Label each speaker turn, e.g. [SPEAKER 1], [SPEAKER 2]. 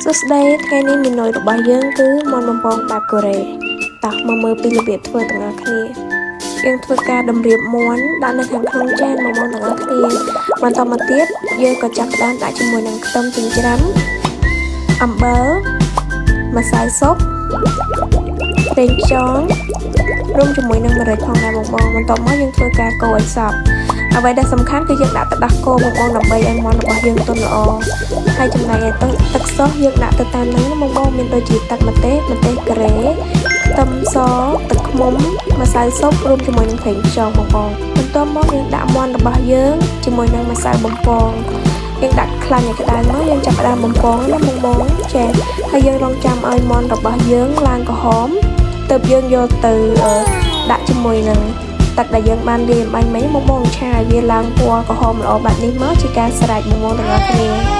[SPEAKER 1] សួស្តីថ្ងៃនេះមីនុយរបស់យើងគឺមាន់បំពងបែបកូរ៉េតោះមកមើលពីរបៀបធ្វើទាំងអស់គ្នាយើងធ្វើការតម្រៀបមាន់ដាក់នៅខាងក្នុងចានមកទាំងអស់គ្នាបន្តមកទៀតយើងក៏ចាប់ផ្ដើមដាក់ជាមួយនឹងខ្ទឹមចិញ្ច្រាំអំបិលម្សៅស៊ុបប្រេងខ្យងរួមជាមួយនឹងម្រេចផងដែរបងបន្ទាប់មកយើងធ្វើការកូរឲ្យសព្វអ្វីដែលសំខាន់គឺយើងដាក់ទឹកដោះគោបងដើម្បីឲ្យមាន់របស់យើងទន់ល្អហើយចំណែកឯទឹកស៊ុសយើងដាក់ទៅតាមហ្នឹងបងមានដូចជាទឹកម្ទេសការ៉េខ្ទឹមសទឹកឃ្មុំម្សៅស៊ុបរួមជាមួយនឹងប្រេងខ្យងបងបន្ទាប់មកយើងដាក់មាន់របស់យើងជាមួយនឹងម្សៅបំពងយើងដាក់ខ្លាញ់ឲ្យក្តៅមកយើងចាប់ផ្ដើមបំពងណាបងចេះហើយយើងរងចាំឲ្យមាន់របស់យើងឡើងក្រហមទើបយើងយកទៅដាក់ជាមួយនឹងទឹកដែលយើងបានលាយបាញ់មិញបងឆាឲ្យវាឡើងពណ៌ក្រហមល្អបែបនេះមកជាការស្រេចបងទាំងអស់គ្នា